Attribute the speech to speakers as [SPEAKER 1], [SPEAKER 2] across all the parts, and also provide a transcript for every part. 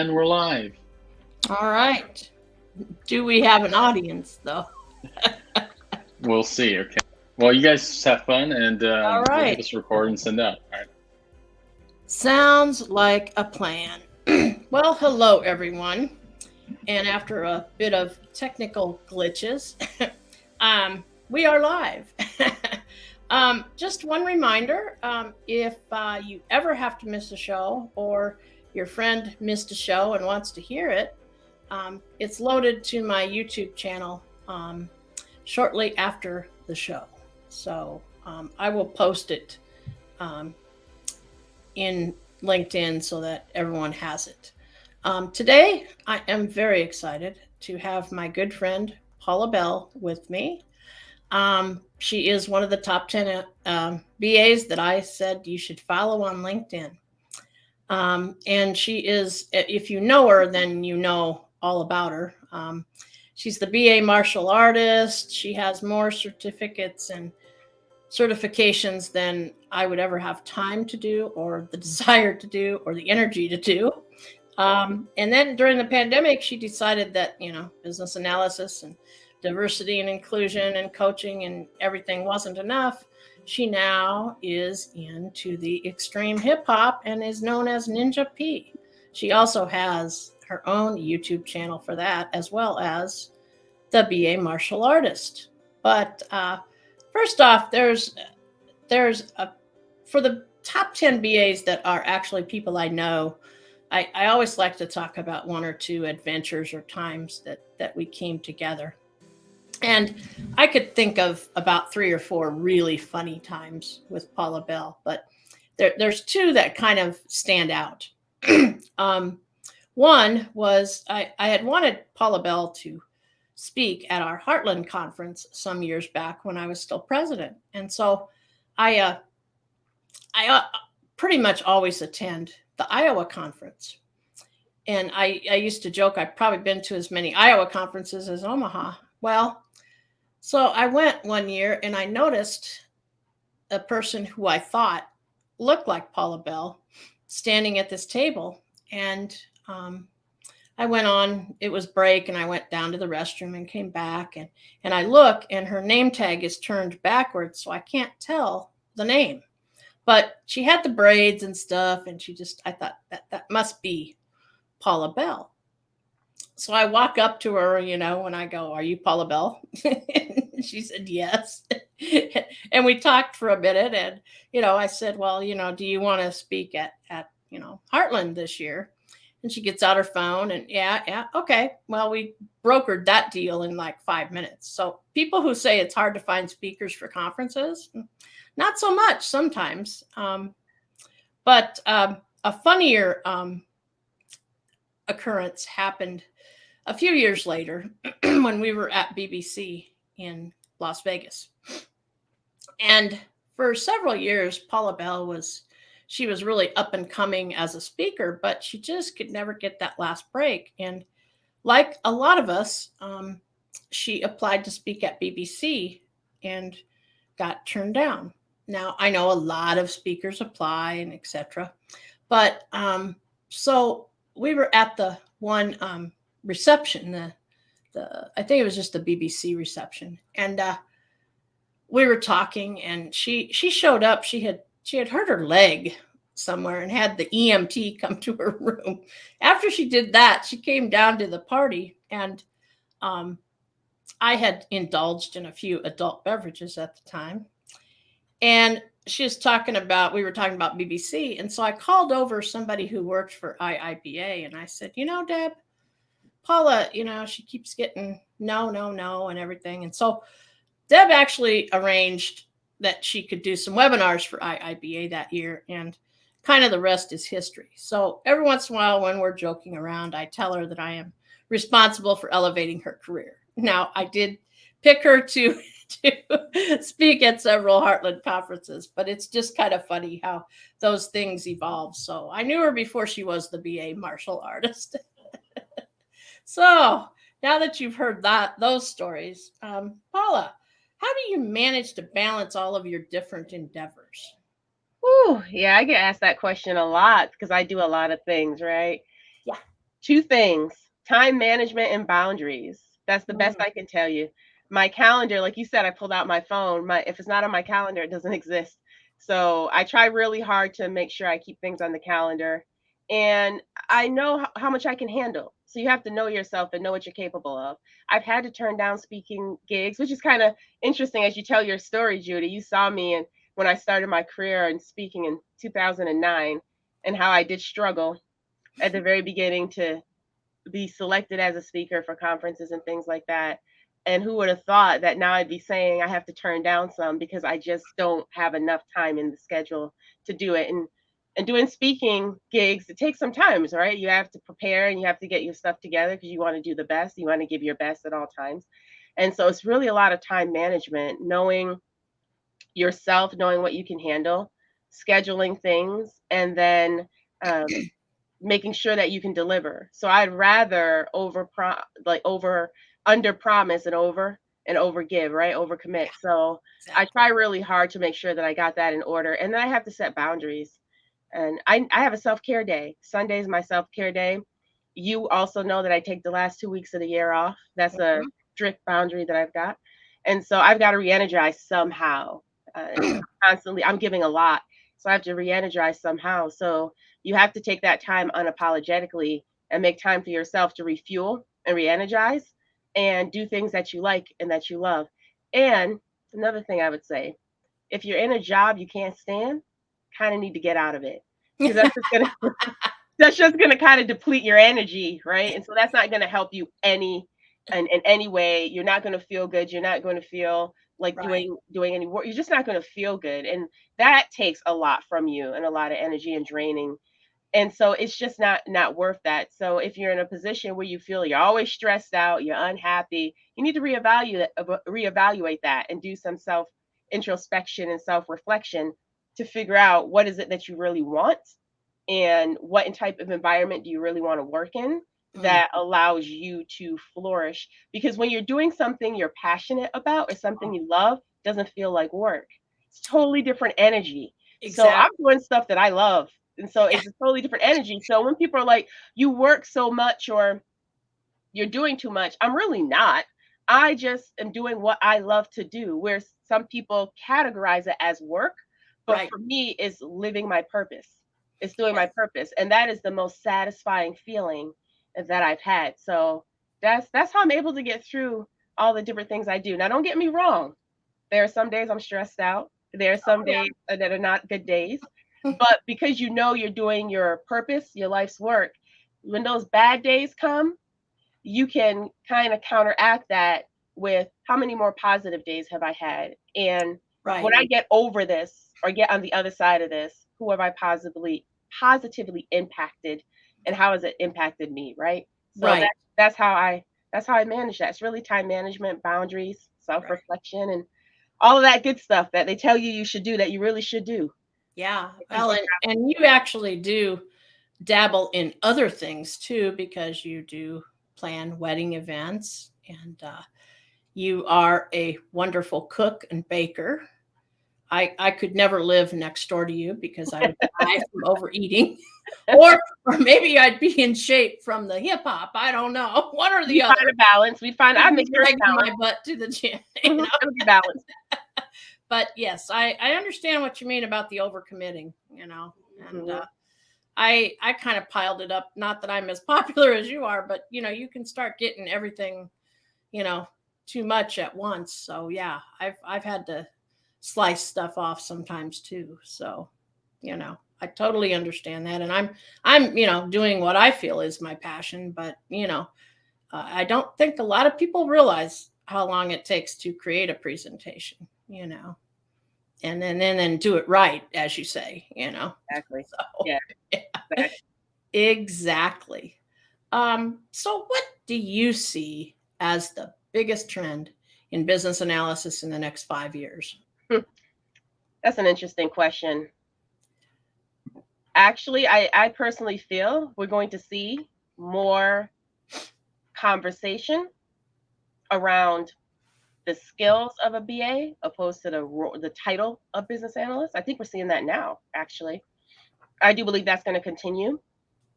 [SPEAKER 1] And we're live.
[SPEAKER 2] All right. Do we have an audience, though?
[SPEAKER 1] We'll see. Okay. Well, you guys have fun, and
[SPEAKER 2] All
[SPEAKER 1] we'll hit
[SPEAKER 2] right.
[SPEAKER 1] this record and send out. All right.
[SPEAKER 2] Sounds like a plan. Well, hello, everyone. And after a bit of technical glitches, we are live. Just one reminder, if you ever have to miss a show or your friend missed a show and wants to hear it, it's loaded to my YouTube channel shortly after the show. So I will post it in LinkedIn so that everyone has it. Today, I am very excited to have my good friend Paula Bell with me. She is one of the top 10 BAs that I said you should follow on LinkedIn. And she is, if you know her, then you know all about her. She's the BA martial artist. She has more certificates and certifications than I would ever have time to do, or the desire to do, or the energy to do. And then during the pandemic, she decided that, business analysis and diversity and inclusion and coaching and everything wasn't enough. She now is into the extreme hip hop and is known as Ninja P. She also has her own YouTube channel for that, as well as the BA martial artist. But first off, there's for the top 10 BAs that are actually people I know. I always like to talk about one or two adventures or times that we came together. And I could think of about 3 or 4 really funny times with Paula Bell, but there's 2 that kind of stand out. One was I had wanted Paula Bell to speak at our Heartland conference some years back when I was still president. And so I pretty much always attend the Iowa conference. And I used to joke I've probably been to as many Iowa conferences as Omaha. Well, so I went one year and I noticed a person who I thought looked like Paula Bell standing at this table. And I went on, it was break, and I went down to the restroom and came back. And I look, and her name tag is turned backwards, so I can't tell the name. But she had the braids and stuff, and I thought that must be Paula Bell. So I walk up to her, and I go, "Are you Paula Bell?" She said, "Yes." And we talked for a minute, and, I said, "Well, do you want to speak at Heartland this year?" And she gets out her phone and, yeah, okay. Well, we brokered that deal in like 5 minutes. So people who say it's hard to find speakers for conferences, not so much sometimes. But a funnier occurrence happened a few years later when we were at BBC in Las Vegas. And for several years, Paula Bell was really up and coming as a speaker, but she just could never get that last break. And like a lot of us, she applied to speak at BBC and got turned down. Now, I know a lot of speakers apply and etc. But so we were at the one reception, I think it was just the BBC reception. And we were talking, and she showed up. She had hurt her leg somewhere and had the EMT come to her room. After she did that, she came down to the party, and I had indulged in a few adult beverages at the time. And we were talking about BBC. And so I called over somebody who worked for IIBA, and I said, Deb, Paula, she keeps getting no, and everything. And so Deb actually arranged that she could do some webinars for IIBA that year, and kind of the rest is history. So every once in a while, when we're joking around, I tell her that I am responsible for elevating her career. Now, I did pick her to speak at several Heartland conferences, but it's just kind of funny how those things evolve. So I knew her before she was the BA martial artist. So now that you've heard those stories, Paula, how do you manage to balance all of your different endeavors?
[SPEAKER 3] Yeah, I get asked that question a lot because I do a lot of things, right?
[SPEAKER 2] Yeah.
[SPEAKER 3] Two things: time management and boundaries. That's the best I can tell you. My calendar, like you said, I pulled out my phone. If it's not on my calendar, it doesn't exist. So I try really hard to make sure I keep things on the calendar. And I know how much I can handle. So you have to know yourself and know what you're capable of. I've had to turn down speaking gigs, which is kind of interesting as you tell your story, Judy. You saw me and when I started my career in speaking in 2009 and how I did struggle at the very beginning to be selected as a speaker for conferences and things like that. And who would have thought that now I'd be saying I have to turn down some because I just don't have enough time in the schedule to do it. And doing speaking gigs, it takes some time, right? You have to prepare and you have to get your stuff together because you want to do the best. You want to give your best at all times. And so it's really a lot of time management, knowing yourself, knowing what you can handle, scheduling things, and then making sure that you can deliver. So I'd rather over under promise and over give, right? Over commit. So I try really hard to make sure that I got that in order. And then I have to set boundaries. And I have a self-care day. Sunday is my self-care day. You also know that I take the last 2 weeks of the year off. That's a strict boundary that I've got. And so I've got to re-energize somehow. Constantly, I'm giving a lot. So I have to re-energize somehow. So you have to take that time unapologetically and make time for yourself to refuel and re-energize and do things that you like and that you love. And another thing I would say, if you're in a job you can't stand, kind of need to get out of it because that's just gonna kind of deplete your energy, right? And so that's not gonna help you in any way. You're not gonna feel good. You're not going to feel like doing any work. You're just not going to feel good, and that takes a lot from you and a lot of energy and draining. And so it's just not worth that. So if you're in a position where you feel you're always stressed out, you're unhappy, you need to reevaluate that and do some self introspection and self reflection to figure out what is it that you really want and what type of environment do you really want to work in that allows you to flourish. Because when you're doing something you're passionate about or something you love, it doesn't feel like work. It's totally different energy. Exactly. So I'm doing stuff that I love. And so it's a totally different energy. So when people are like, you work so much or you're doing too much, I'm really not. I just am doing what I love to do, where some people categorize it as work. But for me, it's living my purpose. It's doing my purpose. And that is the most satisfying feeling that I've had. So that's how I'm able to get through all the different things I do. Now, don't get me wrong. There are some days I'm stressed out. There are some days that are not good days. But because you know you're doing your purpose, your life's work, when those bad days come, you can kind of counteract that with how many more positive days have I had? And when I get over this or get on the other side of this, who have I positively impacted and how has it impacted me, right? So that's how I manage that. It's really time management, boundaries, self-reflection, and all of that good stuff that they tell you should do that you really should do.
[SPEAKER 2] Yeah. Well, and you actually do dabble in other things too, because you do plan wedding events and you are a wonderful cook and baker. I could never live next door to you because I would die from overeating, or maybe I'd be in shape from the hip hop. I don't know, one or the other.
[SPEAKER 3] Find a balance. I make
[SPEAKER 2] dragging my butt to the gym.
[SPEAKER 3] You know? It'll be balanced.
[SPEAKER 2] But yes, I understand what you mean about the overcommitting. And I kind of piled it up. Not that I'm as popular as you are, but you can start getting everything, too much at once. So yeah, I've had to slice stuff off sometimes too. So, I totally understand that. And I'm doing what I feel is my passion, but I don't think a lot of people realize how long it takes to create a presentation, and then do it right, as you say,
[SPEAKER 3] Exactly.
[SPEAKER 2] So,
[SPEAKER 3] yeah.
[SPEAKER 2] Exactly. So what do you see as the biggest trend in business analysis in the next 5 years?
[SPEAKER 3] That's an interesting question. Actually, I personally feel we're going to see more conversation around the skills of a BA opposed to the title of business analyst. I think we're seeing that now, actually. I do believe that's going to continue.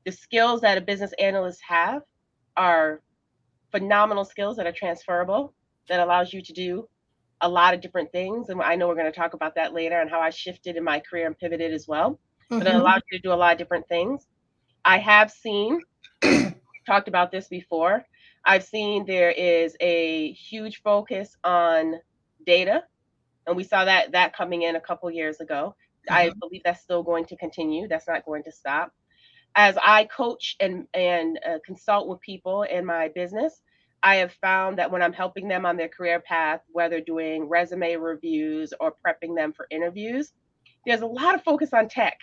[SPEAKER 3] The skills that a business analyst have are phenomenal skills that are transferable, that allows you to do a lot of different things. And I know we're going to talk about that later and how I shifted in my career and pivoted as well. But it allows you to do a lot of different things. I have seen, we talked about this before, I've seen there is a huge focus on data. And we saw that coming in a couple years ago. I believe that's still going to continue. That's not going to stop. As I coach and consult with people in my business, I have found that when I'm helping them on their career path, whether doing resume reviews or prepping them for interviews, there's a lot of focus on tech.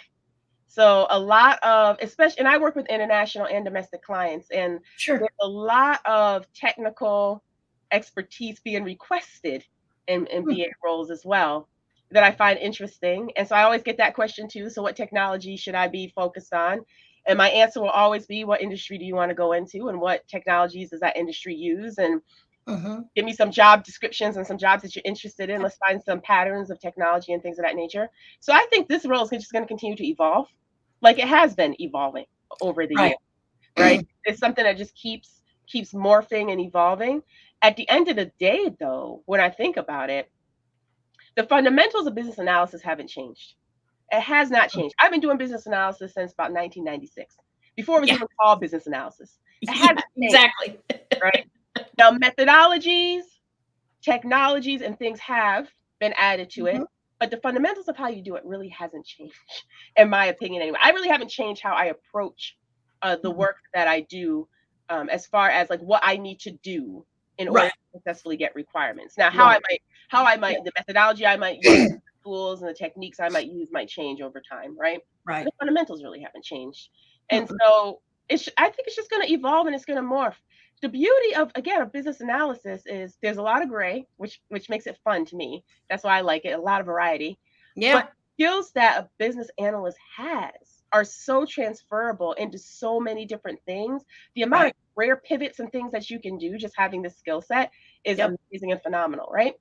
[SPEAKER 3] So a lot of, especially, and I work with international and domestic clients, and
[SPEAKER 2] Sure.
[SPEAKER 3] there's a lot of technical expertise being requested in BA roles as well that I find interesting. And so I always get that question too. So what technology should I be focused on? And my answer will always be, what industry do you want to go into, and what technologies does that industry use? And give me some job descriptions and some jobs that you're interested in. Let's find some patterns of technology and things of that nature. So I think this role is just going to continue to evolve, like it has been evolving over the years, right? It's something that just keeps morphing and evolving. At the end of the day, though, when I think about it, the fundamentals of business analysis haven't changed. It has not changed. I've been doing business analysis since about 1996, before it was even called business analysis. It hasn't changed,
[SPEAKER 2] exactly.
[SPEAKER 3] right? Now, methodologies, technologies, and things have been added to it, but the fundamentals of how you do it really hasn't changed, in my opinion. Anyway, I really haven't changed how I approach the work that I do, as far as like what I need to do in order to successfully get requirements. Now, how I might, the methodology I might use, the tools and the techniques I might use might change over time, right?
[SPEAKER 2] Right.
[SPEAKER 3] The fundamentals really haven't changed, and so I think it's just going to evolve and it's going to morph. The beauty of, again, of business analysis is there's a lot of gray, which makes it fun to me. That's why I like it. A lot of variety.
[SPEAKER 2] Yeah.
[SPEAKER 3] But skills that a business analyst has are so transferable into so many different things. The amount of rare pivots and things that you can do just having this skill set is amazing and phenomenal, right?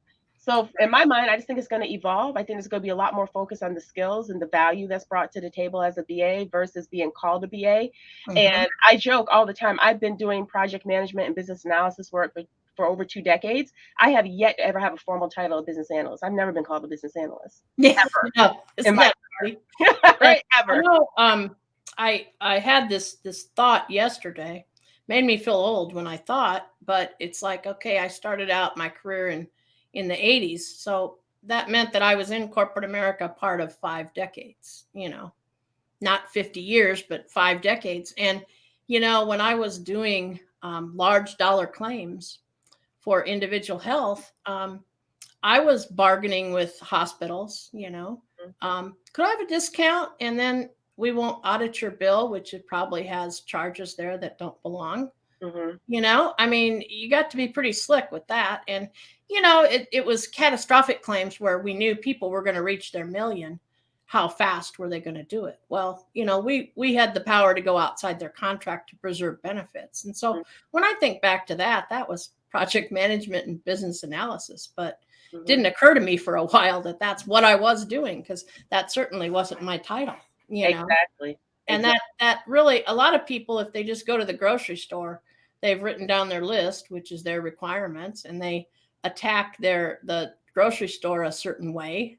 [SPEAKER 3] So in my mind, I just think it's going to evolve. I think there's going to be a lot more focus on the skills and the value that's brought to the table as a BA versus being called a BA. And I joke all the time, I've been doing project management and business analysis work for over 2 decades. I have yet to ever have a formal title of business analyst. I've never been called a business analyst.
[SPEAKER 2] Ever. No,
[SPEAKER 3] in my right, ever.
[SPEAKER 2] I know, I had this thought yesterday. Made me feel old when I thought, but it's like, okay, I started out my career in the 80s. So that meant that I was in corporate America part of 5 decades, not 50 years, but 5 decades. And, when I was doing large dollar claims for individual health, I was bargaining with hospitals, could I have a discount? And then we won't audit your bill, which it probably has charges there that don't belong. I mean, you got to be pretty slick with that. And, it was catastrophic claims where we knew people were going to reach their million. How fast were they going to do it? Well, we had the power to go outside their contract to preserve benefits. And so when I think back to that was project management and business analysis, but it didn't occur to me for a while that that's what I was doing, because that certainly wasn't my title.
[SPEAKER 3] Exactly.
[SPEAKER 2] And that really, a lot of people, if they just go to the grocery store, they've written down their list, which is their requirements, and they attack the grocery store a certain way,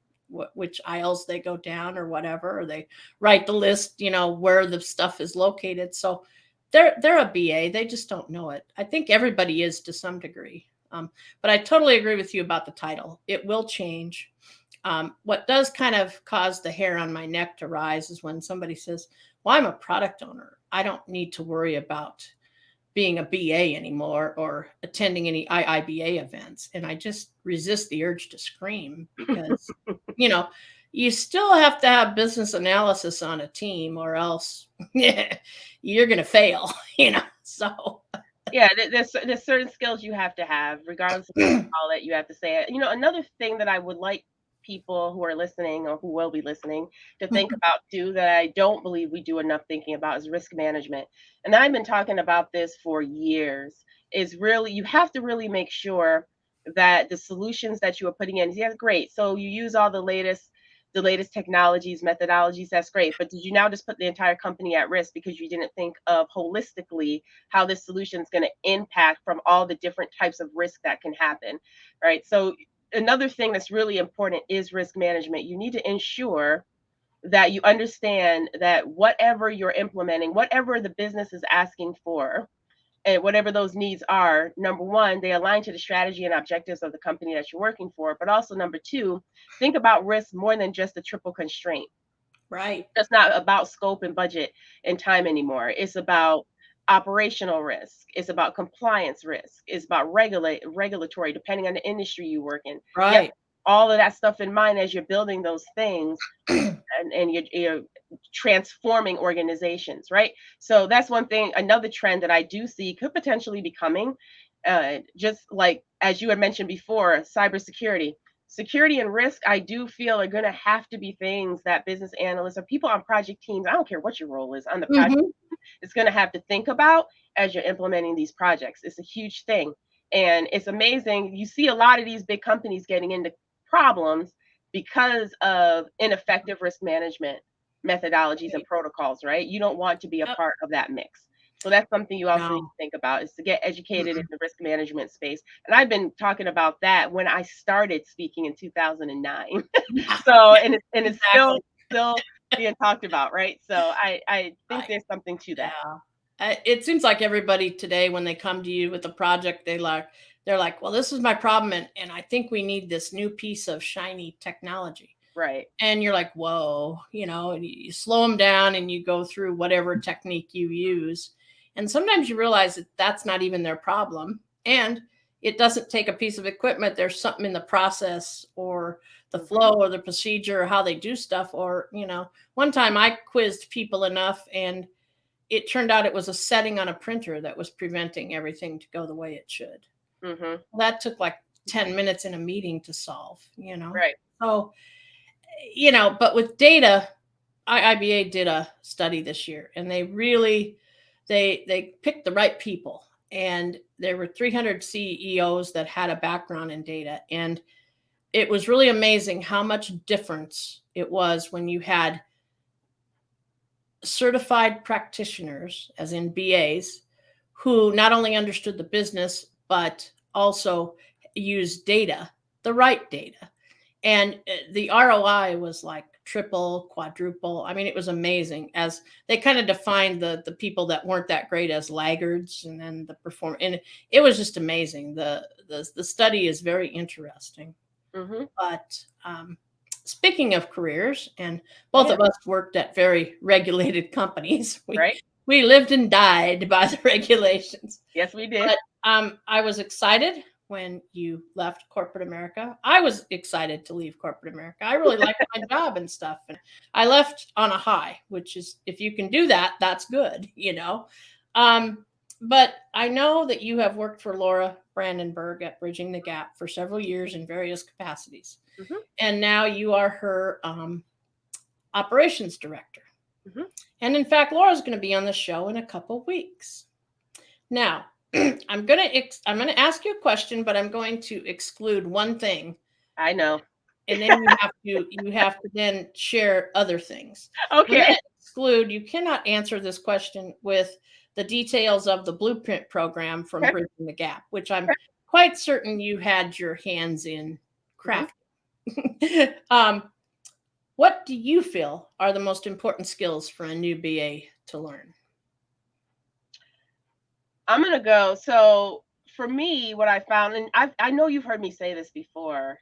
[SPEAKER 2] which aisles they go down or whatever, or they write the list, where the stuff is located. So they're a BA. They just don't know it. I think everybody is to some degree. But I totally agree with you about the title. It will change. What does kind of cause the hair on my neck to rise is when somebody says, well, I'm a product owner. I don't need to worry about being a BA anymore or attending any IIBA events. And I just resist the urge to scream because, you still have to have business analysis on a team or else you're going to fail, so.
[SPEAKER 3] Yeah, there's certain skills you have to have, regardless of all that you have to say. Another thing that I would like people who are listening or who will be listening to think about too, that I don't believe we do enough thinking about, is risk management. And I've been talking about this for years, is really, you have to really make sure that the solutions that you are putting in, yeah, great. So you use all the latest the latest technologies, methodologies, that's great. But did you now just put the entire company at risk because you didn't think of holistically how this solution is going to impact from all the different types of risk that can happen, right? So another thing that's really important is risk management. You need to ensure that you understand that whatever you're implementing, whatever the business is asking for, and whatever those needs are, number one, they align to the strategy and objectives of the company that you're working for. But also, number two, think about risk more than just a triple constraint.
[SPEAKER 2] Right.
[SPEAKER 3] It's not about scope and budget and time anymore. It's about operational risk. It's about compliance risk. It's about regulatory, depending on the industry you work in.
[SPEAKER 2] Right.
[SPEAKER 3] All of that stuff in mind as you're building those things, and you're transforming organizations, right? So that's one thing. Another trend that I do see could potentially be coming, just like as you had mentioned before, cybersecurity. Security and risk, I do feel, are going to have to be things that business analysts or people on project teams, I don't care what your role is on the project, it's going to have to think about as you're implementing these projects. It's a huge thing. And it's amazing. You see a lot of these big companies getting into problems because of ineffective risk management methodologies and protocols, right? You don't want to be a part of that mix. So that's something you also need to think about, is to get educated in the risk management space. And I've been talking about that when I started speaking in 2009. So, and it's still being talked about, right? So I think there's something to that.
[SPEAKER 2] Yeah. It seems like everybody today, when they come to you with a project, they're like, well, this is my problem, and I think we need this new piece of shiny technology.
[SPEAKER 3] Right.
[SPEAKER 2] And you're like, whoa, and you slow them down and you go through whatever technique you use. And sometimes you realize that that's not even their problem. And it doesn't take a piece of equipment. There's something in the process or the flow or the procedure or how they do stuff. Or, one time I quizzed people enough, and it turned out it was a setting on a printer that was preventing everything to go the way it should. That took like 10 minutes in a meeting to solve,
[SPEAKER 3] Right.
[SPEAKER 2] So, but with data, IIBA did a study this year, and they really, they picked the right people. And there were 300 CEOs that had a background in data. And it was really amazing how much difference it was when you had certified practitioners, as in BAs, who not only understood the business, but also used data, the right data. And the ROI was like triple, quadruple. I mean, it was amazing, as they kind of defined the people that weren't that great as laggards, and then the perform. And it was just amazing. The study is very interesting. But speaking of careers, and both of us worked at very regulated companies. We lived and died by the regulations.
[SPEAKER 3] Yes, we did.
[SPEAKER 2] But I was excited when you left corporate America. I was excited to leave corporate America. I really liked my job and stuff. And I left on a high, which is, if you can do that, that's good, But I know that you have worked for Laura Brandenburg at Bridging the Gap for several years in various capacities. And now you are her operations director. And in fact, Laura's going to be on the show in a couple weeks. Now, I'm going to ask you a question, but I'm going to exclude one thing.
[SPEAKER 3] I know.
[SPEAKER 2] And then you have to then share other things.
[SPEAKER 3] Okay.
[SPEAKER 2] You cannot answer this question with the details of the blueprint program from Bridging the Gap, which I'm quite certain you had your hands in crafting. What do you feel are the most important skills for a new BA to learn?
[SPEAKER 3] I'm going to go. So for me, what I found, and I know you've heard me say this before,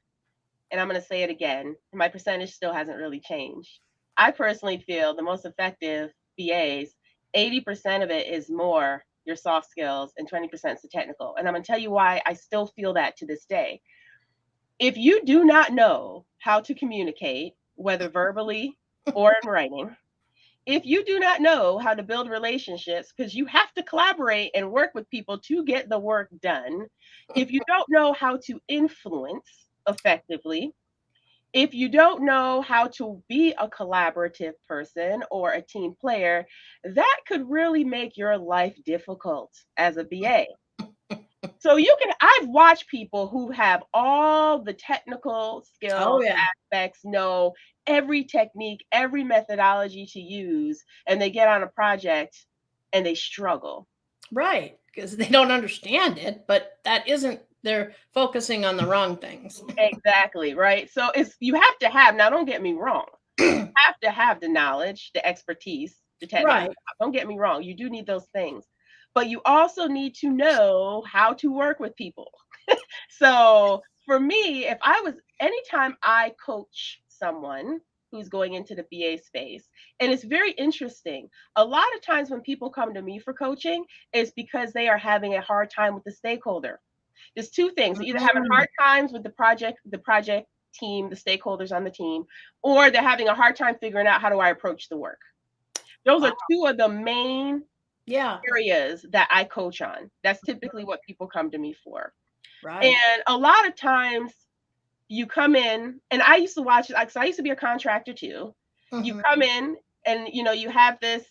[SPEAKER 3] and I'm going to say it again. My percentage still hasn't really changed. I personally feel the most effective BAs, 80% of it is more your soft skills and 20% is the technical. And I'm going to tell you why I still feel that to this day. If you do not know how to communicate, whether verbally or in writing, if you do not know how to build relationships, because you have to collaborate and work with people to get the work done, if you don't know how to influence effectively, if you don't know how to be a collaborative person or a team player, that could really make your life difficult as a BA. So I've watched people who have all the technical
[SPEAKER 2] Oh
[SPEAKER 3] skills,
[SPEAKER 2] yeah.
[SPEAKER 3] aspects, know every technique, every methodology to use, and they get on a project and they struggle.
[SPEAKER 2] Right. Because they don't understand it, but that isn't, they're focusing on the wrong things.
[SPEAKER 3] Exactly, right? So you have to have, now don't get me wrong, you have to have the knowledge, the expertise, the technical.
[SPEAKER 2] Right.
[SPEAKER 3] Don't get me wrong, you do need those things. But you also need to know how to work with people. So for me, anytime I coach someone who's going into the BA space, and it's very interesting. A lot of times when people come to me for coaching, it's because they are having a hard time with the stakeholder. There's two things: they're either having hard times with the project team, the stakeholders on the team, or they're having a hard time figuring out how do I approach the work. Those are two of the main areas that I coach on. That's typically what people come to me for.
[SPEAKER 2] Right.
[SPEAKER 3] And a lot of times you come in, and I used to watch, like, so I used to be a contractor too. You come in and, you have this,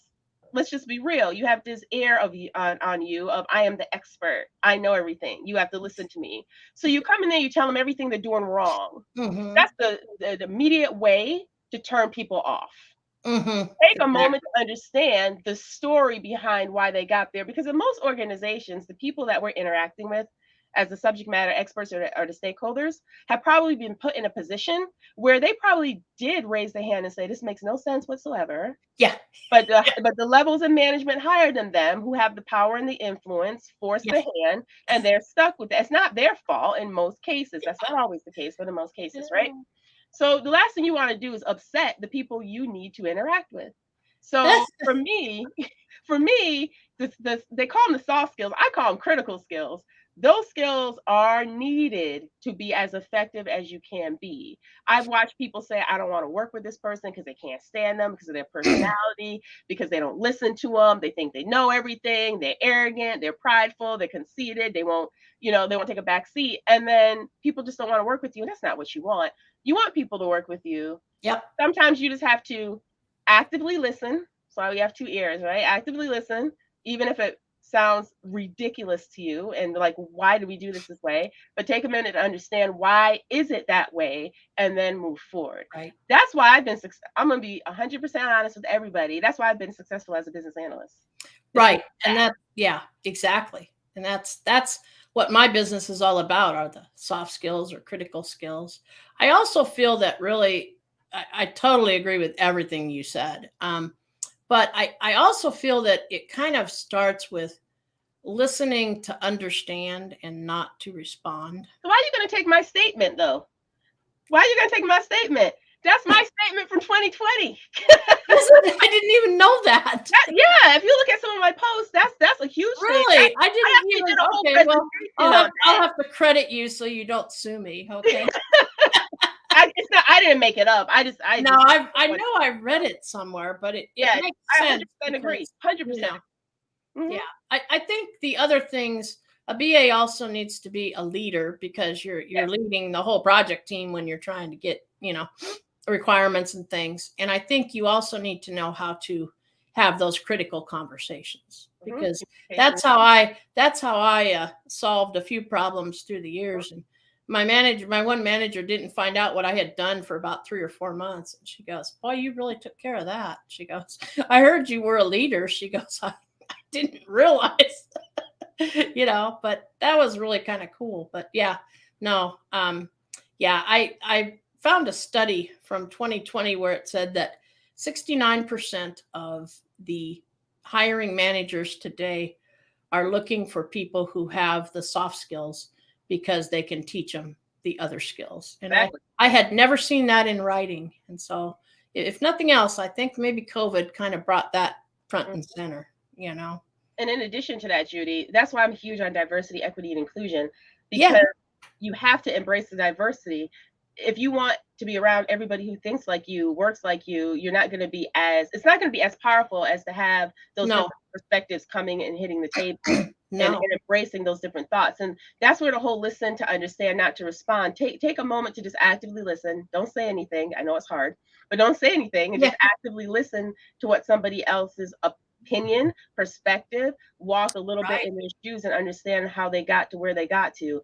[SPEAKER 3] let's just be real, you have this air of on you of, I am the expert. I know everything. You have to listen to me. So you come in there, you tell them everything they're doing wrong. That's the immediate way to turn people off. Take a moment to understand the story behind why they got there, because in most organizations, the people that we're interacting with as the subject matter experts or the stakeholders have probably been put in a position where they probably did raise their hand and say, this makes no sense whatsoever.
[SPEAKER 2] Yeah.
[SPEAKER 3] But the levels of management higher than them, who have the power and the influence, force the hand, and they're stuck with it. It's not their fault in most cases. That's not always the case, but in most cases, right? So the last thing you want to do is upset the people you need to interact with. So for me, they call them the soft skills. I call them critical skills. Those skills are needed to be as effective as you can be. I've watched people say, I don't want to work with this person because they can't stand them, because of their personality, because they don't listen to them. They think they know everything. They're arrogant. They're prideful. They're conceited. They won't take a back seat. And then people just don't want to work with you. And that's not what you want. You want people to work with you.
[SPEAKER 2] Yep.
[SPEAKER 3] Sometimes you just have to actively listen. So we have two ears, right? Actively listen, even if it sounds ridiculous to you and like, why do we do this way? But take a minute to understand, why is it that way, and then move forward.
[SPEAKER 2] Right.
[SPEAKER 3] That's why I'm going to be 100% honest with everybody. That's why I've been successful as a business analyst.
[SPEAKER 2] Right. And exactly. And that's what my business is all about, are the soft skills or critical skills. I also feel that really, I totally agree with everything you said. But I also feel that it kind of starts with listening to understand and not to respond.
[SPEAKER 3] So why are you going to take my statement, though? Why are you going to take my statement? That's my statement from 2020.
[SPEAKER 2] I didn't even know that.
[SPEAKER 3] Yeah, if you look at some of my posts, that's a huge thing.
[SPEAKER 2] Really? I didn't even. Okay, well, I'll have to credit you so you don't sue me. Okay.
[SPEAKER 3] I didn't make it up. I know
[SPEAKER 2] I read it somewhere, but it makes sense.
[SPEAKER 3] I 100% agree. 100%.
[SPEAKER 2] Yeah, I think the other things, a BA also needs to be a leader, because you're leading the whole project team when you're trying to get requirements and things. And I think you also need to know how to have those critical conversations, because that's how I solved a few problems through the years. And my one manager didn't find out what I had done for about 3 or 4 months. And she goes, boy, you really took care of that. She goes, I heard you were a leader. She goes, I didn't realize, but that was really kind of cool. But I found a study from 2020 where it said that 69% of the hiring managers today are looking for people who have the soft skills, because they can teach them the other skills. And I had never seen that in writing. And so if nothing else, I think maybe COVID kind of brought that front and center, And
[SPEAKER 3] in addition to that, Judy, that's why I'm huge on diversity, equity, and inclusion, because you have to embrace the diversity. If you want to be around everybody who thinks like you, works like you, it's not going to be as powerful as to have those different perspectives coming and hitting the table and embracing those different thoughts. And that's where the whole listen to understand, not to respond. Take a moment to just actively listen. Don't say anything. I know it's hard, but don't say anything, and just actively listen to what somebody else is opinion, perspective, walk a little bit
[SPEAKER 2] Right.
[SPEAKER 3] in their shoes and understand how they got to where they got to.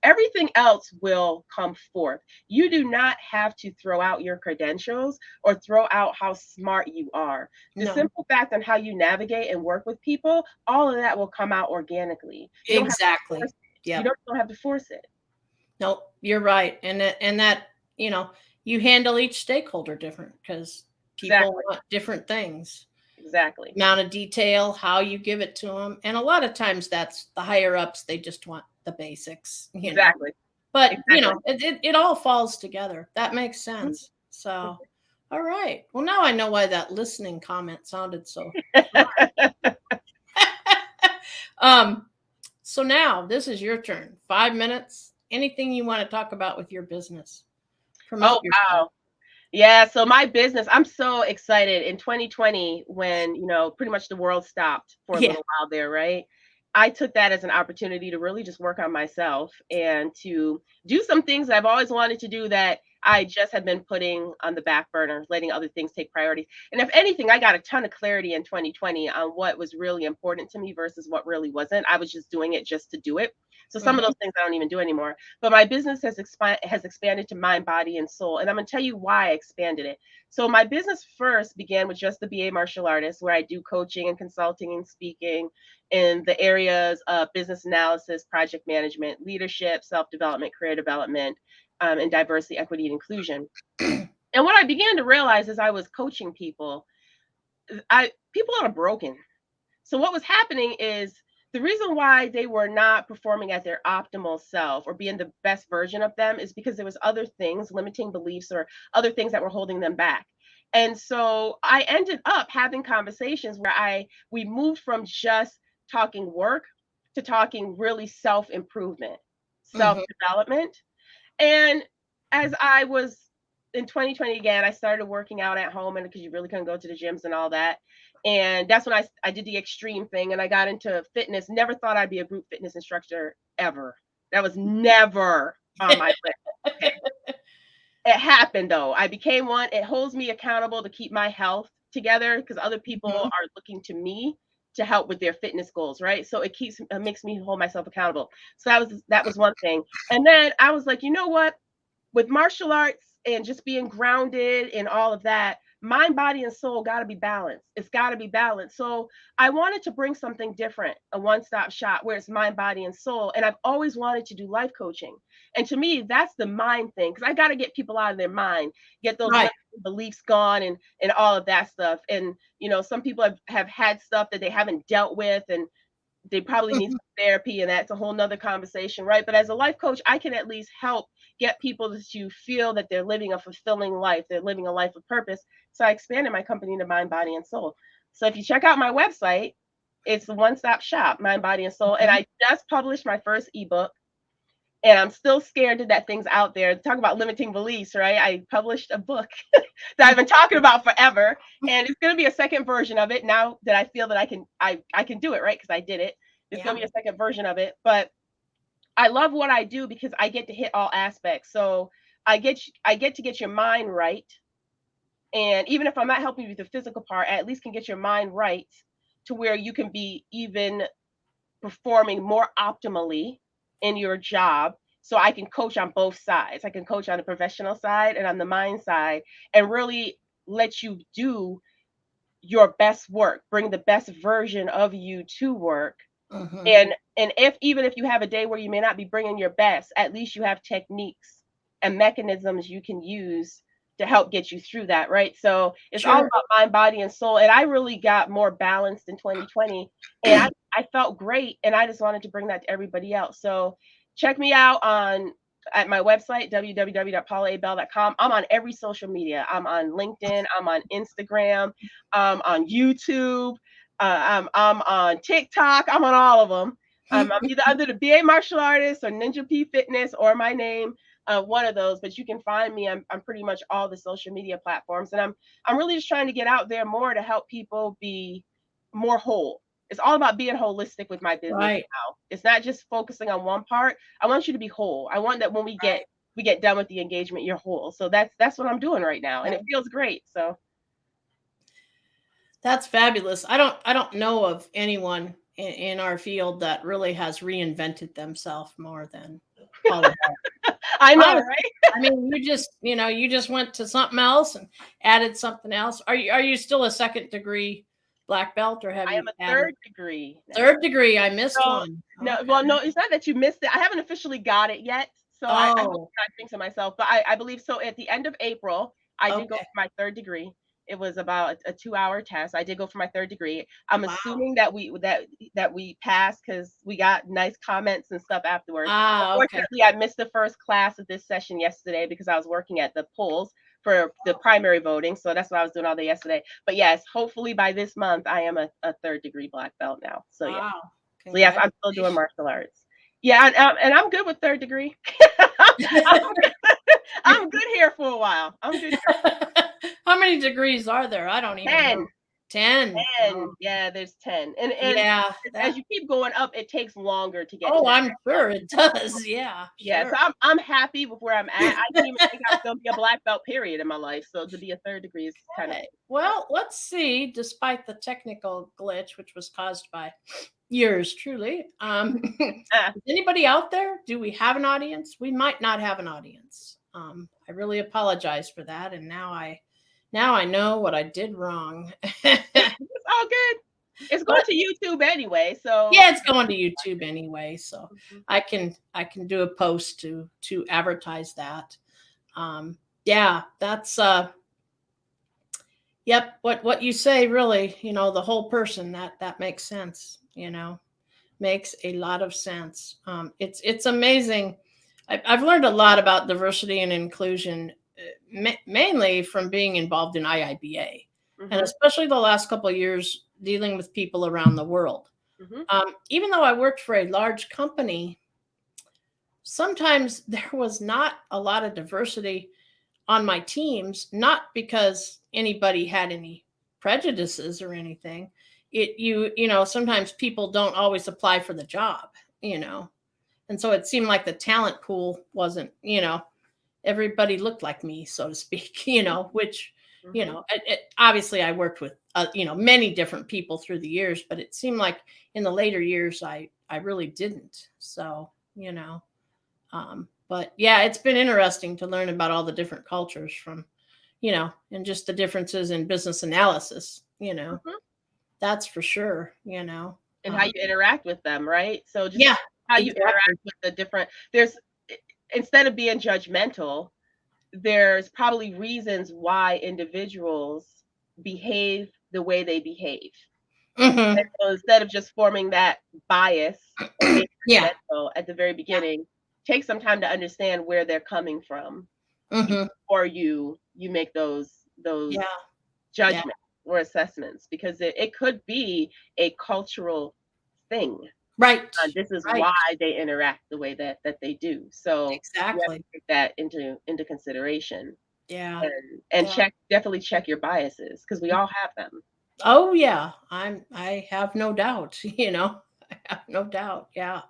[SPEAKER 3] Everything else will come forth. You do not have to throw out your credentials or throw out how smart you are. The
[SPEAKER 2] No,
[SPEAKER 3] simple fact on how you navigate and work with people, all of that will come out organically. You don't have to
[SPEAKER 2] exactly.
[SPEAKER 3] force it. You
[SPEAKER 2] Yep.
[SPEAKER 3] don't have to force it.
[SPEAKER 2] No, you're right. And that, you handle each stakeholder different because people
[SPEAKER 3] Exactly.
[SPEAKER 2] want different things.
[SPEAKER 3] Exactly.
[SPEAKER 2] Amount of detail, how you give it to them. And a lot of times that's the higher ups, they just want the basics.
[SPEAKER 3] Exactly.
[SPEAKER 2] But,
[SPEAKER 3] Exactly.
[SPEAKER 2] it all falls together. That makes
[SPEAKER 3] Mhm.
[SPEAKER 2] sense. So, all right. Well, now I know why that listening comment sounded so. um, so now this is your turn. 5 minutes. Anything you want to talk about with your business?
[SPEAKER 3] Oh,
[SPEAKER 2] Promote yourself.
[SPEAKER 3] wow. Yeah, so my business, I'm so excited in 2020 when, pretty much the world stopped for a
[SPEAKER 2] Yeah.
[SPEAKER 3] little while there, right? I took that as an opportunity to really just work on myself and to do some things that I've always wanted to do that I just had been putting on the back burner, letting other things take priority. And if anything, I got a ton of clarity in 2020 on what was really important to me versus what really wasn't. I was just doing it just to do it. So some of
[SPEAKER 2] Mhm.
[SPEAKER 3] those things I don't even do anymore. But my business has expanded to mind, body, and soul. And I'm going to tell you why I expanded it. So my business first began with just the BA martial artist, where I do coaching and consulting and speaking in the areas of business analysis, project management, leadership, self-development, career development, and diversity, equity, and inclusion. And what I began to realize as I was coaching people, people are broken. So what was happening is the reason why they were not performing at their optimal self or being the best version of them is because there was other things, limiting beliefs or other things that were holding them back. And so I ended up having conversations where we moved from just talking work to talking really self-improvement,
[SPEAKER 2] Mhm.
[SPEAKER 3] self-development. And as I was in 2020 again, I started working out at home, and because you really couldn't go to the gyms and all that. And that's when I did the extreme thing and I got into fitness. Never thought I'd be a group fitness instructor ever. That was never on my list. Okay. It happened though. I became one. It holds me accountable to keep my health together because other people
[SPEAKER 2] Mhm.
[SPEAKER 3] are looking to me to help with their fitness goals, right? So it makes me hold myself accountable. So that was one thing. And then I was like, you know what? With martial arts and just being grounded and all of that, mind, body, and soul got to be balanced. It's got to be balanced. So I wanted to bring something different, a one stop shop where it's mind, body, and soul. And I've always wanted to do life coaching. And to me, that's the mind thing because I got to get people out of their mind, get those
[SPEAKER 2] Right.
[SPEAKER 3] limiting beliefs gone and all of that stuff. And, some people have had stuff that they haven't dealt with and they probably need
[SPEAKER 2] Mhm.
[SPEAKER 3] some therapy and that's a whole nother conversation, right? But as a life coach, I can at least help get people to feel that they're living a fulfilling life, they're living a life of purpose. So I expanded my company to mind, body, and soul. So if you check out my website, it's the one-stop shop, mind, body, and soul. And
[SPEAKER 2] Mhm.
[SPEAKER 3] I just published my first ebook and I'm still scared that thing's out there. Talk about limiting beliefs, right? I published a book that I've been talking about forever, and it's going to be a second version of it now that I feel that I can do it, right? Because I did it. There's going
[SPEAKER 2] Yeah.
[SPEAKER 3] to be a second version of it, but I love what I do because I get to hit all aspects. So I get to get your mind right, and even if I'm not helping you with the physical part, I at least can get your mind right to where you can be even performing more optimally in your job. So I can coach on both sides. I can coach on the professional side and on the mind side and really let you do your best work, bring the best version of you to work.
[SPEAKER 2] Mhm.
[SPEAKER 3] And if even if you have a day where you may not be bringing your best, at least you have techniques and mechanisms you can use to help get you through that, right? So it's all
[SPEAKER 2] Sure.
[SPEAKER 3] about mind, body, and soul. And I really got more balanced in 2020, and I felt great, and I just wanted to bring that to everybody else. So check me out at my website www.paulaabell.com. I'm on every social media. I'm on LinkedIn. I'm on Instagram. On YouTube. I'm on TikTok. I'm on all of them. I'm either under the BA martial artist or Ninja P Fitness or my name, one of those. But you can find me. I'm pretty much all the social media platforms, and I'm really just trying to get out there more to help people be more whole. It's all about being holistic with my business
[SPEAKER 2] Right.
[SPEAKER 3] now. It's not just focusing on one part. I want you to be whole. I want that when
[SPEAKER 2] Right.
[SPEAKER 3] we get done with the engagement, you're whole. So that's what I'm doing right now, and it
[SPEAKER 2] Right.
[SPEAKER 3] feels great. So
[SPEAKER 2] That's fabulous. I don't know of anyone in our field that really has reinvented themselves more than Paula.
[SPEAKER 3] I know,
[SPEAKER 2] Honestly,
[SPEAKER 3] right?
[SPEAKER 2] I mean, you just went to something else and added something else. Are you still a second degree black belt, or have
[SPEAKER 3] I am
[SPEAKER 2] you
[SPEAKER 3] a
[SPEAKER 2] added
[SPEAKER 3] third degree now.
[SPEAKER 2] third degree? I missed
[SPEAKER 3] So
[SPEAKER 2] one.
[SPEAKER 3] no,
[SPEAKER 2] Okay.
[SPEAKER 3] well, no, it's not that you missed it. I haven't officially got it yet. So I hope
[SPEAKER 2] Oh,
[SPEAKER 3] not jinx it myself, but I believe so. At the end of April, I did go
[SPEAKER 2] okay.
[SPEAKER 3] for my third degree. It was about a 2-hour test. I did go for my third degree. I'm
[SPEAKER 2] Wow.
[SPEAKER 3] assuming that we passed because we got nice comments and stuff afterwards.
[SPEAKER 2] Ah, okay.
[SPEAKER 3] Unfortunately, I missed the first class of this session yesterday because I was working at the polls for the primary voting. So that's what I was doing all day yesterday. But yes, hopefully by this month, I am a third degree black belt now. So yeah.
[SPEAKER 2] Wow.
[SPEAKER 3] So yes, I'm still doing
[SPEAKER 2] Congratulations.
[SPEAKER 3] martial arts. Yeah, and I'm good with third degree. I'm, I'm good here for a while. I'm good here.
[SPEAKER 2] How many degrees are there? I don't even
[SPEAKER 3] 10,
[SPEAKER 2] know. 10.
[SPEAKER 3] 10.
[SPEAKER 2] Oh,
[SPEAKER 3] Yeah, there's 10. And
[SPEAKER 2] yeah.
[SPEAKER 3] as
[SPEAKER 2] That.
[SPEAKER 3] you keep going up, it takes longer to get to
[SPEAKER 2] Oh,
[SPEAKER 3] the
[SPEAKER 2] I'm
[SPEAKER 3] next
[SPEAKER 2] sure
[SPEAKER 3] level.
[SPEAKER 2] it does. Yeah,
[SPEAKER 3] Yeah, so
[SPEAKER 2] sure.
[SPEAKER 3] I'm happy with where I'm at. I didn't even think I was gonna be a black belt period in my life. So to be a third degree is kind of
[SPEAKER 2] Okay. Well, let's see. Despite the technical glitch, which was caused by yours truly, is anybody out there? Do we have an audience? We might not have an audience. I really apologize for that, and now I know what I did wrong.
[SPEAKER 3] it's all good. It's going
[SPEAKER 2] But
[SPEAKER 3] to YouTube anyway, so
[SPEAKER 2] yeah, it's going to YouTube anyway, so
[SPEAKER 3] mhm.
[SPEAKER 2] I can do a post to advertise that. Yeah, that's yep, what you say really, the whole person, that makes sense, makes a lot of sense. It's amazing. I've learned a lot about diversity and inclusion, mainly from being involved in IIBA, and
[SPEAKER 3] Mhm.
[SPEAKER 2] especially the last couple of years dealing with people around the world.
[SPEAKER 3] Mhm.
[SPEAKER 2] Even though I worked for a large company, sometimes there was not a lot of diversity on my teams, not because anybody had any prejudices or anything. Sometimes people don't always apply for the job, you know. And so it seemed like the talent pool wasn't, everybody looked like me, so to speak, which,
[SPEAKER 3] Mhm.
[SPEAKER 2] obviously I worked with, many different people through the years, but it seemed like in the later years, I really didn't. So, but yeah, it's been interesting to learn about all the different cultures from, and just the differences in business analysis,
[SPEAKER 3] Mhm.
[SPEAKER 2] that's for sure,
[SPEAKER 3] And how you interact with them, right? So just
[SPEAKER 2] yeah,
[SPEAKER 3] how you
[SPEAKER 2] exactly.
[SPEAKER 3] interact with the different there's instead of being judgmental, there's probably reasons why individuals behave the way they behave. And
[SPEAKER 2] Hmm.
[SPEAKER 3] so instead of just forming that bias and being
[SPEAKER 2] Yeah.
[SPEAKER 3] judgmental at the very
[SPEAKER 2] Yeah.
[SPEAKER 3] beginning, take some time to understand where they're coming from
[SPEAKER 2] Hmm.
[SPEAKER 3] before you make those
[SPEAKER 2] Yeah. Yeah.
[SPEAKER 3] judgments or assessments because it could be a cultural thing.
[SPEAKER 2] Right.
[SPEAKER 3] This is
[SPEAKER 2] Right.
[SPEAKER 3] why they interact the way that they do. So you have
[SPEAKER 2] Exactly.
[SPEAKER 3] to take that into consideration
[SPEAKER 2] Yeah.
[SPEAKER 3] and
[SPEAKER 2] Yeah.
[SPEAKER 3] definitely check your biases because we all have them.
[SPEAKER 2] Oh yeah. I have no doubt, I have no doubt. Yeah.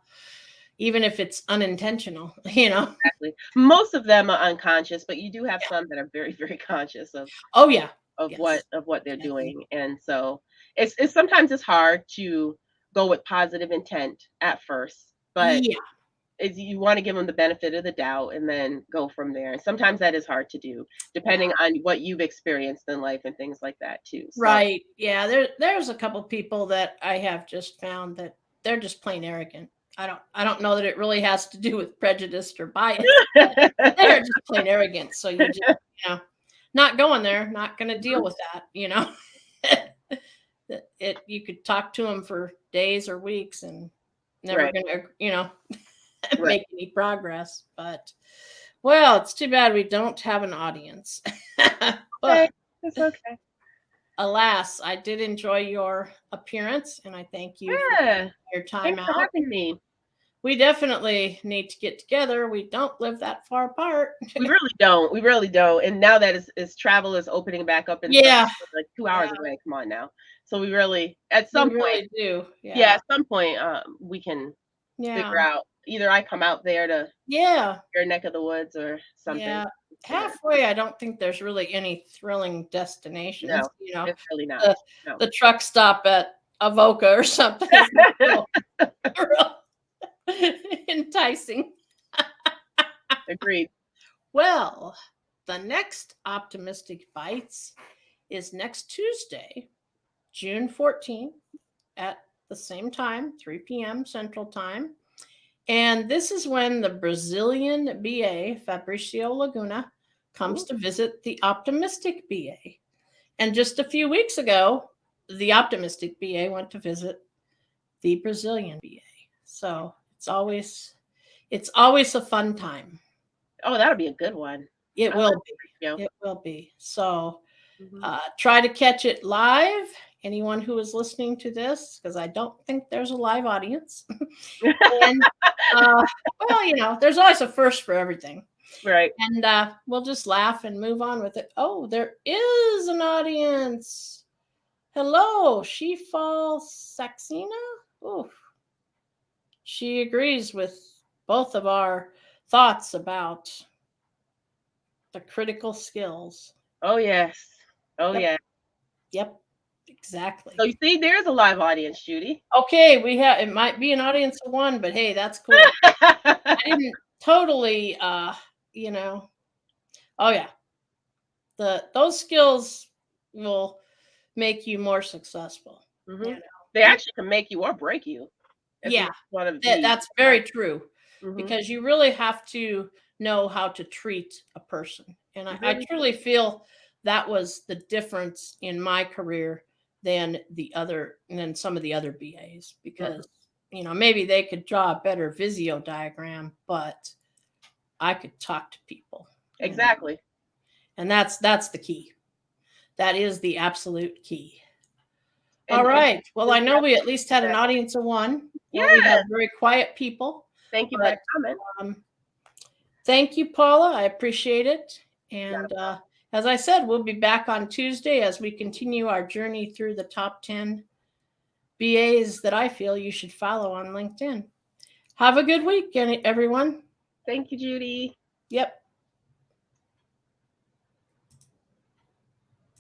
[SPEAKER 2] Even if it's unintentional,
[SPEAKER 3] Exactly. Most of them are unconscious, but you do have
[SPEAKER 2] Yeah.
[SPEAKER 3] some that are very, very conscious
[SPEAKER 2] Oh yeah.
[SPEAKER 3] of
[SPEAKER 2] Yes.
[SPEAKER 3] what they're
[SPEAKER 2] Definitely.
[SPEAKER 3] doing. And so it's sometimes it's hard to go with positive intent at first, but
[SPEAKER 2] Yeah.
[SPEAKER 3] is you want to give them the benefit of the doubt and then go from there. And sometimes that is hard to do,
[SPEAKER 2] Yeah.
[SPEAKER 3] depending on what you've experienced in life and things like that too. So
[SPEAKER 2] Right. Yeah. There's a couple people that I have just found that they're just plain arrogant. I don't know that it really has to do with prejudice or bias, but they're just plain arrogant. So you just, you know, not going there, not going to deal with that. You could talk to them for days or weeks and never
[SPEAKER 3] right,
[SPEAKER 2] going to,
[SPEAKER 3] right.
[SPEAKER 2] make any progress. But well, it's too bad we don't have an audience.
[SPEAKER 3] Okay,
[SPEAKER 2] But
[SPEAKER 3] it's okay.
[SPEAKER 2] alas, I did enjoy your appearance and I thank you for
[SPEAKER 3] Yeah.
[SPEAKER 2] your time
[SPEAKER 3] Thanks for
[SPEAKER 2] out.
[SPEAKER 3] having me.
[SPEAKER 2] We definitely need to get together. We don't live that far apart.
[SPEAKER 3] We really don't. We really don't. And now that is travel is opening back up and stuff,
[SPEAKER 2] Yeah,
[SPEAKER 3] it's like 2
[SPEAKER 2] yeah,
[SPEAKER 3] hours away. Come on now. So we really at
[SPEAKER 2] we
[SPEAKER 3] some point,
[SPEAKER 2] really do.
[SPEAKER 3] yeah,
[SPEAKER 2] Yeah,
[SPEAKER 3] at some point we can figure
[SPEAKER 2] yeah,
[SPEAKER 3] out either I come out there to
[SPEAKER 2] yeah,
[SPEAKER 3] your neck of the woods or something.
[SPEAKER 2] yeah. halfway, I don't think there's really any thrilling destinations.
[SPEAKER 3] No,
[SPEAKER 2] You know,
[SPEAKER 3] it's really not.
[SPEAKER 2] the,
[SPEAKER 3] No.
[SPEAKER 2] the truck stop at Avoca or something is real enticing.
[SPEAKER 3] Agreed.
[SPEAKER 2] Well, the next Optimistic Bites is next Tuesday, June 14th at the same time, 3 p.m. Central Time. And this is when the Brazilian BA, Fabricio Laguna, comes to visit the Optimistic BA. And just a few weeks ago, the Optimistic BA went to visit the Brazilian BA. So it's always a fun time.
[SPEAKER 3] Oh, that'll be a good one.
[SPEAKER 2] It will be.
[SPEAKER 3] Fabricio.
[SPEAKER 2] It will be. So
[SPEAKER 3] Mhm.
[SPEAKER 2] try to catch it live. Anyone who is listening to this, because I don't think there's a live audience. And well, you know, there's always a first for everything.
[SPEAKER 3] Right.
[SPEAKER 2] And we'll just laugh and move on with it. Oh, there is an audience. Hello, She Falls Saxena. Ooh. She agrees with both of our thoughts about the critical skills.
[SPEAKER 3] Oh yes. Oh
[SPEAKER 2] Yep.
[SPEAKER 3] yeah.
[SPEAKER 2] Yep, exactly.
[SPEAKER 3] So you see, there's a live audience, Judy.
[SPEAKER 2] Okay, it might be an audience of one, but hey, that's cool. I didn't totally you know. Oh yeah. Those skills will make you more successful.
[SPEAKER 3] Mhm.
[SPEAKER 2] You know?
[SPEAKER 3] They actually can make you or break you.
[SPEAKER 2] Yeah,
[SPEAKER 3] One of the,
[SPEAKER 2] that's very true.
[SPEAKER 3] Mhm.
[SPEAKER 2] Because you really have to know how to treat a person. And I truly feel that was the difference in my career than some of the other BAs, because you know, maybe they could draw a better Visio diagram, but I could talk to people.
[SPEAKER 3] Exactly.
[SPEAKER 2] And that's the key. That is the absolute key.
[SPEAKER 3] And,
[SPEAKER 2] all right. Well, I know we at least had an audience of one. Well, we have very quiet people.
[SPEAKER 3] Thank you for that comment.
[SPEAKER 2] Thank you, Paula. I appreciate it. And as I said, we'll be back on Tuesday as we continue our journey through the top 10 BAs that I feel you should follow on LinkedIn. Have a good week, everyone.
[SPEAKER 3] Thank you, Judy.
[SPEAKER 2] Yep.